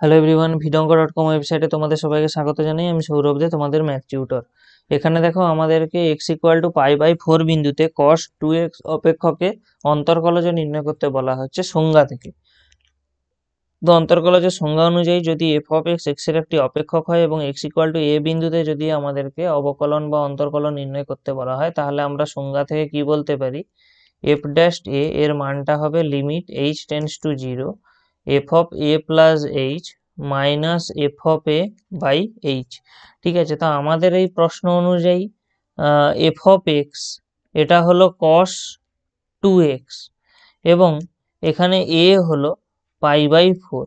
Hello everyone, ভিডঙ্গ.com ওয়েবসাইটে তোমাদের সবাইকে স্বাগত জানাই। আমি সৌরভ দে, তোমাদের ম্যাথ টিউটর। এখানে দেখো আমাদেরকে x=π/4 বিন্দুতে cos 2x অপেক্ষকে অন্তরকলজ নির্ণয় করতে বলা হচ্ছে সংজ্ঞা থেকে। তো অন্তরকলজের সংজ্ঞা অনুযায়ী যদি f of x x এর একটি অপেক্ষক হয় এবং x=a বিন্দুতে যদি আমাদেরকে অবকলন বা অন্তরকলন নির্ণয় করতে বলা হয়, তাহলে আমরা সংজ্ঞা থেকে কি বলতে পারি, f ড্যাশ a এর মানটা হবে limit h tends to 0 f of a plus h minus f of a by h। ঠিক আছে, তো আমাদের এই প্রশ্ন অনুযায়ী f of x এটা হলো cos 2x এবং এখানে a হলো π/4।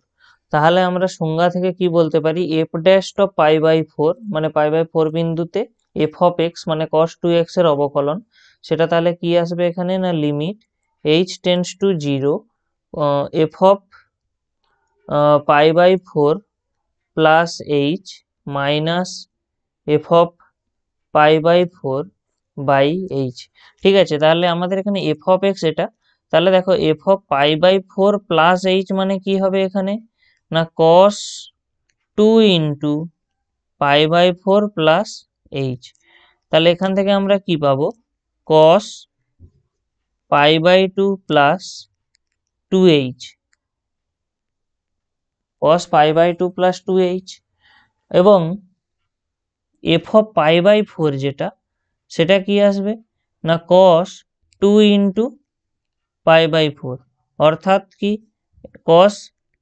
তাহলে আমরা সংজ্ঞা থেকে কি বলতে পারি, f ড্যাশ অফ π/4 মানে π/4 বিন্দুতে f of x মানে cos 2x এর অবকলন, সেটা তাহলে কি আসবে এখানে না limit h tends to 0 f of π/4 plus h minus f of π/4 by h। ঠিক আছে, তাহলে আমাদের এখানে f of x এটা, তাহলে দেখো f of π/4 প্লাস h মানে কি হবে এখানে না cos 2 ইন্টু π/4 প্লাস h। তাহলে এখান থেকে আমরা কি পাবো, cos π/2 plus 2h, cos π/2 plus 2h এবং f of π/4 যেটা সেটা কি আসবে না cos 2 ইন্টু π/4 অর্থাৎ কি cos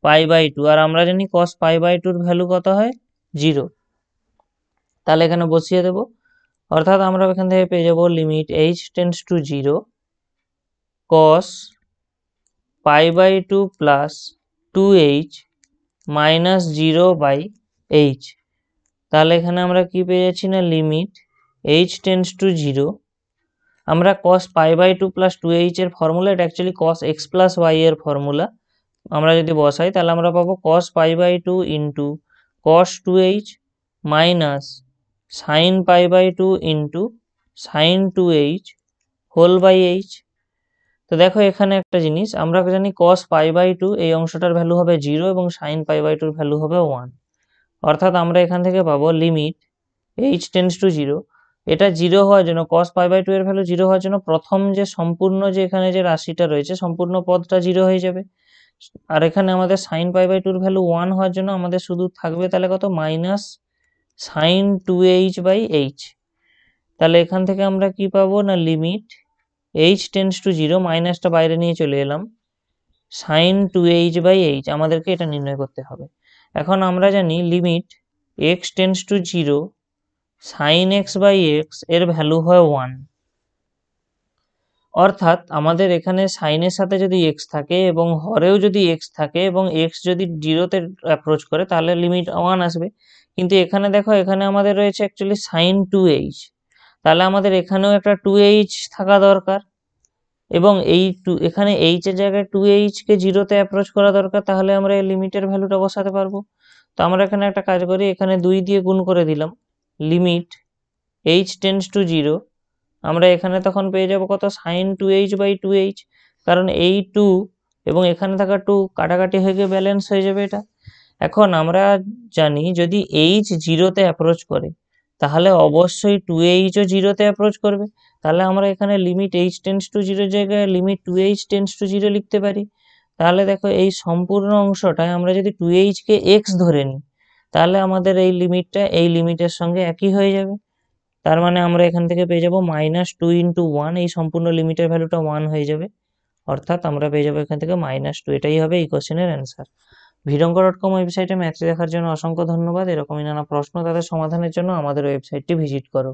π/2, আর আমরা জানি cos π/2 এর ভ্যালু কত হয় 0। তাহলে এখানে বসিয়ে দেব, অর্থাৎ আমরা এখান থেকে পেয়ে যাব limit h tends to 0 cos π/2 plus 2h minus 0/h। তাহলে এখানে আমরা কি পেয়ে যাচ্ছি না লিমিট h টেন্ডস টু 0, আমরা cos π/2 প্লাস 2h এর ফর্মুলা, এটা actually cos x plus y এর ফর্মুলা, আমরা যদি বসাই তাহলে আমরা পাবো cos π/2 into cos 2h minus sin π/2 into sin 2h whole by h। তো দেখো এখানে একটা জিনিস আমরা জানি cos π/2 এই অংশটার ভ্যালু হবে 0 এবং sin π/2 এর ভ্যালু হবে 1, অর্থাৎ আমরা এখান থেকে পাবো লিমিট h টেন্ডস টু 0, এটা 0 হওয়ার জন্য cos π/2 এর ভ্যালু 0 হওয়ার জন্য প্রথম যে সম্পূর্ণ যে এখানে যে রাশিটা রয়েছে সম্পূর্ণ পদটা 0 হয়ে যাবে, আর এখানে আমাদের sin π/2 এর ভ্যালু 1 হওয়ার জন্য আমাদের শুধু থাকবে তাহলে কত মাইনাস sin 2h/h। তাহলে এখান থেকে আমরা কি পাবো না লিমিট h টেন্ডস টু 0, মাইনাসটা বাইরে নিয়ে চলে এলাম, sin 2h/h আমাদেরকে এটা নির্ণয় করতে হবে। এখন আমরা জানি limit x tends to 0 sin x/x এর ভ্যালু হয় 1, অর্থাৎ আমাদের এখানে সাইনের সাথে যদি x থাকে এবং হরেও যদি x থাকে এবং x যদি 0-তে অ্যাপ্রোচ করে তাহলে লিমিট 1 আসবে। কিন্তু এখানে দেখো এখানে আমাদের রয়েছে অ্যাকচুয়ালি sin 2h, তাহলে আমাদের এখানেও একটা 2h থাকা দরকার এবং এই এখানে h এর জায়গায় 2h কে 0-তে অ্যাপ্রোচ করা দরকার, তাহলে আমরা এই লিমিটের ভ্যালুটা বসাতে পারবো। তো আমরা এখানে একটা কাজ করি, এখানে 2 দিয়ে গুণ করে দিলাম, লিমিট h টেন্ডস টু 0, আমরা এখানে তখন পেয়ে যাব কত sin 2h/2h, কারণ এই 2 এবং এখানে থাকা 2 কাটাকাটি হয়ে গিয়ে ব্যালেন্স হয়ে যাবে এটা। এখন আমরা জানি যদি h 0-তে অ্যাপ্রোচ করে তাহলে অবশ্যই 2h ও 0-তে অ্যাপ্রোচ করবে, তাহলে আমরা এখানে লিমিট h টেন্ডস টু 0 এর জায়গায় লিমিট 2h টেন্ডস টু 0 লিখতে পারি। তাহলে দেখো এই সম্পূর্ণ অংশটায় আমরা যদি 2h কে x ধরে নিই তাহলে আমাদের এই লিমিটটা এই লিমিটের সঙ্গে একই হয়ে যাবে, তার মানে আমরা এখান থেকে পেয়ে যাব -2 ইন্টু 1, এই সম্পূর্ণ লিমিটের ভ্যালুটা 1 হয়ে যাবে, অর্থাৎ আমরা পেয়ে যাবো এখান থেকে -2। এটাই হবে এই কোশ্চেনের অ্যান্সার। ভিডঙ্গ.com ওয়েবসাইটে ম্যাথ দেখার জন্য অসংখ্য ধন্যবাদ। এরকমই নানা প্রশ্ন তাদের সমাধানের জন্য আমাদের ওয়েবসাইটটি ভিজিট করো।